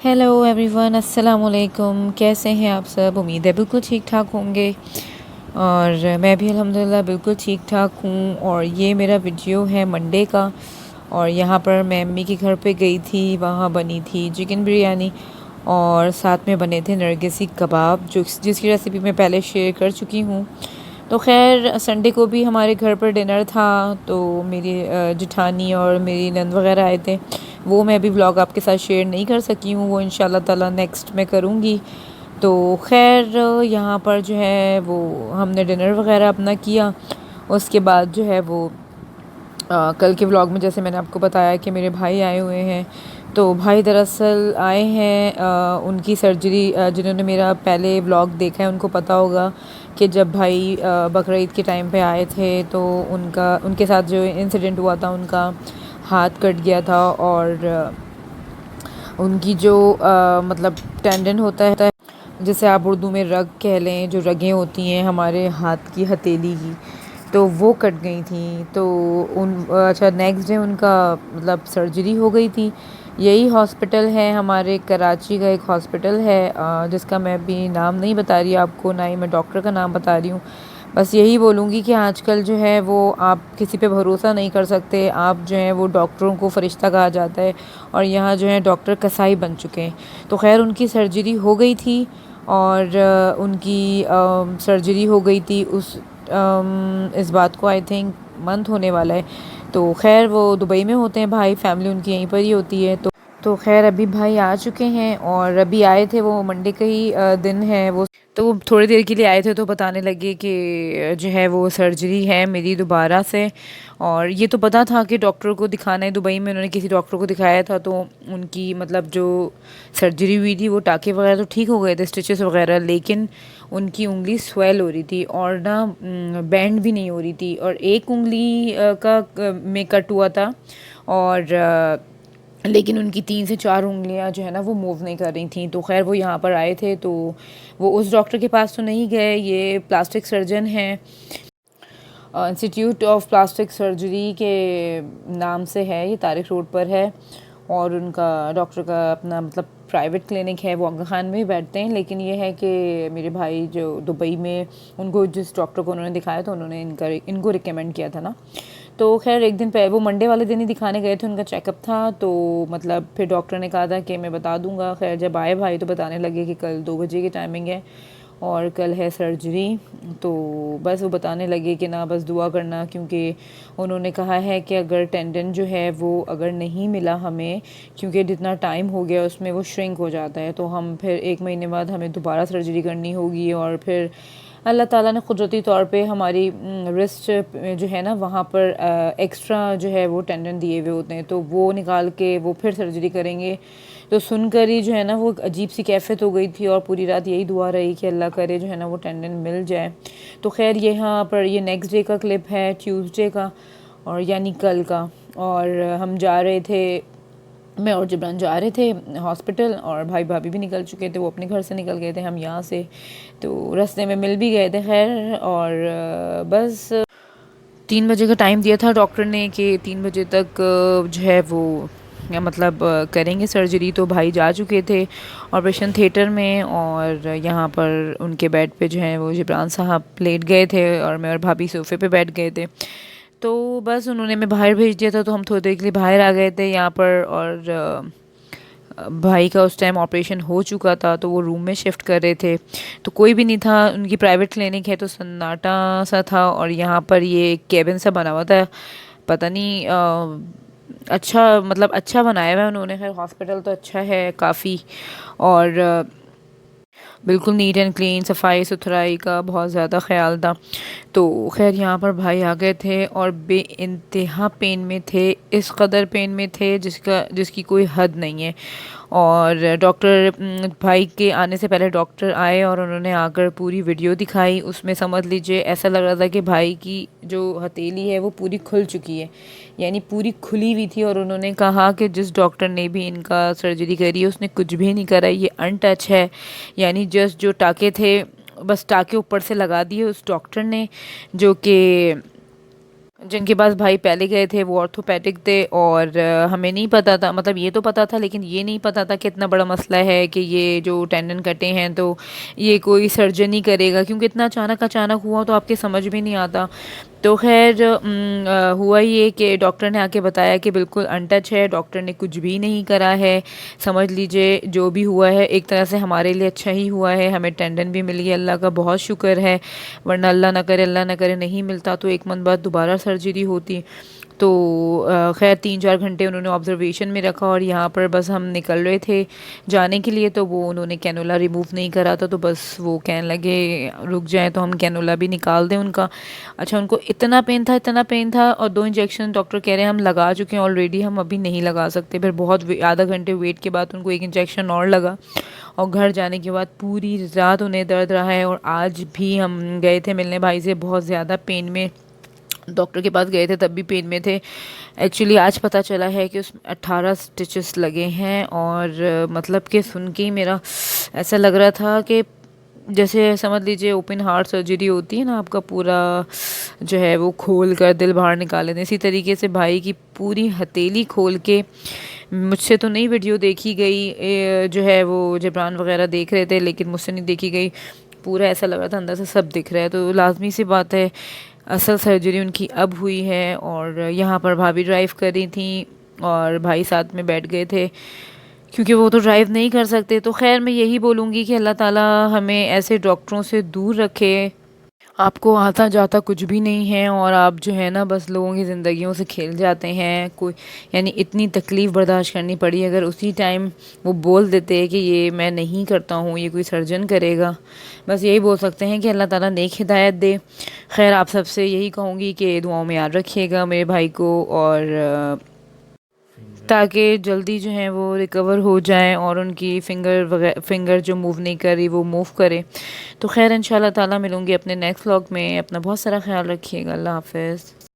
Hello everyone, अस्सलाम वालेकुम। कैसे हैं आप सब? उम्मीद है बिल्कुल ठीक ठाक होंगे। और मैं भी अल्हम्दुलिल्लाह बिल्कुल ठीक ठाक हूँ। और ये मेरा वीडियो है मंडे का। और यहाँ पर मैं अम्मी के घर पे गई थी, वहाँ बनी थी चिकन बिरयानी और साथ में बने थे नरगिसी कबाब, जिसकी रेसिपी मैं पहले शेयर कर चुकी हूँ। तो खैर संडे को भी हमारे घर पर डिनर था, तो मेरी जिठानी और मेरी नंद वगैरह आए थे। वो मैं अभी व्लॉग आपके साथ शेयर नहीं कर सकी हूँ, वो इंशाल्लाह ताला नेक्स्ट में करूँगी। तो खैर यहाँ पर जो है वो हमने डिनर वगैरह अपना किया। उसके बाद जो है वो कल के व्लॉग में जैसे मैंने आपको बताया कि मेरे भाई आए हुए हैं। तो भाई दरअसल आए हैं उनकी सर्जरी, जिन्होंने मेरा पहले व्लॉग देखा है उनको पता होगा कि जब भाई बकरीद के टाइम पे आए थे तो उनके साथ जो इंसिडेंट हुआ था, उनका हाथ कट गया था। और उनकी जो मतलब टेंडन होता है, जिसे आप उर्दू में रग कह लें, जो रगें होती हैं हमारे हाथ की हथेली की, तो वो कट गई थी। तो अच्छा, नेक्स्ट डे उनका मतलब सर्जरी हो गई थी। यही हॉस्पिटल है, हमारे कराची का एक हॉस्पिटल है, जिसका मैं अभी नाम नहीं बता रही आपको, ना ही मैं डॉक्टर का नाम बता रही हूँ। बस यही बोलूँगी कि आजकल जो है वो आप किसी पे भरोसा नहीं कर सकते। आप जो है वो डॉक्टरों को फ़रिश्ता कहा जाता है, और यहाँ जो है डॉक्टर कसाई बन चुके हैं। तो खैर उनकी सर्जरी हो गई थी। और उनकी सर्जरी हो गई थी इस बात को आई थिंक मंथ होने वाला है। तो खैर वो दुबई में होते हैं भाई, फैमिली उनकी यहीं पर ही होती है। तो खैर अभी भाई आ चुके हैं, और अभी आए थे, वो मंडे का ही दिन है वो। तो वो थोड़ी देर के लिए आए थे, तो बताने लगे कि जो है वो सर्जरी है मेरी दोबारा से। और ये तो पता था कि डॉक्टर को दिखाना है दुबई में, उन्होंने किसी डॉक्टर को दिखाया था। तो उनकी मतलब जो सर्जरी हुई थी वो टाँके वगैरह तो ठीक हो गए थे, स्टिचेस वगैरह, लेकिन उनकी उंगली स्वेल हो रही थी और ना बैंड भी नहीं हो रही थी। और एक उंगली में कट हुआ था, और लेकिन उनकी 3 से 4 उंगलियां जो है ना वो मूव नहीं कर रही थी। तो खैर वो यहाँ पर आए थे, तो वो उस डॉक्टर के पास तो नहीं गए, ये प्लास्टिक सर्जन हैं, इंस्टीट्यूट ऑफ प्लास्टिक सर्जरी के नाम से है, ये तारिक रोड पर है। और उनका डॉक्टर का अपना मतलब प्राइवेट क्लिनिक है, वो आगा खान में ही बैठते हैं। लेकिन ये है कि मेरे भाई जो दुबई में, उनको जिस डॉक्टर को उन्होंने दिखाया था, उन्होंने इनको रिकमेंड किया था ना। तो खैर एक दिन पहले, वो मंडे वाले दिन ही दिखाने गए थे, उनका चेकअप था। तो मतलब फिर डॉक्टर ने कहा था कि मैं बता दूंगा। खैर जब आए भाई तो बताने लगे कि कल 2 बजे की टाइमिंग है और कल है सर्जरी। तो बस वो बताने लगे कि ना बस दुआ करना, क्योंकि उन्होंने कहा है कि अगर टेंडन जो है वो अगर नहीं मिला हमें, क्योंकि जितना टाइम हो गया उसमें वो श्रिंक हो जाता है, तो हम फिर 1 महीने बाद हमें दोबारा सर्जरी करनी होगी। और फिर अल्लाह ताला ने कुदरती तौर पे हमारी रिस्ट जो है ना वहाँ पर एक्स्ट्रा जो है वो टेंडन दिए हुए होते हैं, तो वो निकाल के वो फिर सर्जरी करेंगे। तो सुनकर ही जो है ना वो अजीब सी कैफियत हो गई थी, और पूरी रात यही दुआ रही कि अल्लाह करे जो है ना वो टेंडन मिल जाए। तो खैर यहाँ पर ये नेक्स्ट डे का क्लिप है, ट्यूसडे का, और यानी कल का। और हम जा रहे थे, मैं और जबरान जा रहे थे हॉस्पिटल, और भाई भाभी भी निकल चुके थे, वो अपने घर से निकल गए थे, हम यहाँ से। तो रास्ते में मिल भी गए थे खैर। और बस 3 बजे का टाइम दिया था डॉक्टर ने कि 3 बजे तक जो है वो मतलब करेंगे सर्जरी। तो भाई जा चुके थे ऑपरेशन थिएटर में, और यहाँ पर उनके बेड पे जो है वो जबरान साहब लेट गए थे, और मैं और भाभी सोफे पे बैठ गए थे। तो बस उन्होंने मैं बाहर भेज दिया था, तो हम थोड़ी देर के लिए बाहर आ गए थे यहाँ पर। और भाई का उस टाइम ऑपरेशन हो चुका था, तो वो रूम में शिफ्ट कर रहे थे, तो कोई भी नहीं था। उनकी प्राइवेट क्लिनिक है, तो सन्नाटा सा था। और यहाँ पर ये केबिन सा बना हुआ था, पता नहीं अच्छा मतलब अच्छा बनाया हुआ है उन्होंने। खैर हॉस्पिटल तो अच्छा है काफ़ी, और बिल्कुल नीट एंड क्लीन, सफाई सुथराई का बहुत ज़्यादा ख्याल था। तो खैर यहाँ पर भाई आ गए थे, और बे इंतहा पेन में थे, इस कदर पेन में थे जिसकी कोई हद नहीं है। और डॉक्टर भाई के आने से पहले डॉक्टर आए, और उन्होंने आकर पूरी वीडियो दिखाई। उसमें समझ लीजिए ऐसा लग रहा था कि भाई की जो हथेली है वो पूरी खुल चुकी है, यानी पूरी खुली हुई थी। और उन्होंने कहा कि जिस डॉक्टर ने भी इनका सर्जरी करी है उसने कुछ भी नहीं करा, ये अनटच है, यानी जस्ट जो टाके थे बस टाके ऊपर से लगा दिए उस डॉक्टर ने, जो कि जिनके पास भाई पहले गए थे वो ऑर्थोपेडिक थे, और हमें नहीं पता था, मतलब ये तो पता था लेकिन ये नहीं पता था कि इतना बड़ा मसला है कि ये जो टेंडन कटे हैं तो ये कोई सर्जन ही करेगा, क्योंकि इतना अचानक अचानक हुआ तो आपके समझ भी नहीं आता। तो खैर हुआ ये कि डॉक्टर ने आके बताया कि बिल्कुल अनटच है, डॉक्टर ने कुछ भी नहीं करा है। समझ लीजिए जो भी हुआ है एक तरह से हमारे लिए अच्छा ही हुआ है, हमें टेंडन भी मिल गई, अल्लाह का बहुत शुक्र है। वरना अल्लाह ना करे नहीं मिलता तो एक मंथ बाद दोबारा सर्जरी होती। तो खैर 3-4 घंटे उन्होंने ऑब्जर्वेशन में रखा, और यहाँ पर बस हम निकल रहे थे जाने के लिए, तो वो उन्होंने कैनुला रिमूव नहीं करा था, तो बस वो कहने लगे रुक जाएं तो हम कैनुला भी निकाल दें उनका। अच्छा, उनको इतना पेन था, और 2 इंजेक्शन डॉक्टर कह रहे हैं हम लगा चुके हैं ऑलरेडी, हम अभी नहीं लगा सकते। फिर बहुत आधा घंटे वेट के बाद उनको एक इंजेक्शन और लगा, और घर जाने के बाद पूरी रात उन्हें दर्द रहा है। और आज भी हम गए थे मिलने भाई से, बहुत ज़्यादा पेन में, डॉक्टर के पास गए थे तब भी पेन में थे। एक्चुअली आज पता चला है कि उसमें 18 स्टिचेस लगे हैं, और मतलब कि सुन के ही मेरा ऐसा लग रहा था कि जैसे समझ लीजिए ओपन हार्ट सर्जरी होती है ना, आपका पूरा जो है वो खोल कर दिल बाहर निकाले थे, इसी तरीके से भाई की पूरी हथेली खोल के, मुझसे तो नहीं वीडियो देखी गई, जो है वो जबरान वगैरह देख रहे थे लेकिन मुझसे नहीं देखी गई, पूरा ऐसा लग रहा था अंदर से सब दिख रहा है। तो लाजमी सी बात है असल सर्जरी उनकी अब हुई है, और यहाँ पर भाभी ड्राइव कर रही थी और भाई साथ में बैठ गए थे, क्योंकि वो तो ड्राइव नहीं कर सकते। तो खैर मैं यही बोलूँगी कि अल्लाह ताला हमें ऐसे डॉक्टरों से दूर रखे। आपको आता जाता कुछ भी नहीं है, और आप जो है ना बस लोगों की ज़िंदगियों से खेल जाते हैं। कोई यानी इतनी तकलीफ़ बर्दाश्त करनी पड़ी, अगर उसी टाइम वो बोल देते कि ये मैं नहीं करता हूँ, ये कोई सर्जन करेगा। बस यही बोल सकते हैं कि अल्लाह ताला नेक हिदायत दे। खैर आप सबसे यही कहूँगी कि दुआओं में याद रखिएगा मेरे भाई को, और ताकि जल्दी जो है वो रिकवर हो जाएं, और उनकी फिंगर जो मूव नहीं कर रही वो मूव करे। तो खैर इंशाल्लाह ताला मिलूँगी अपने नेक्स्ट व्लॉग में। अपना बहुत सारा ख्याल रखिएगा। अल्लाह हाफ़िज़।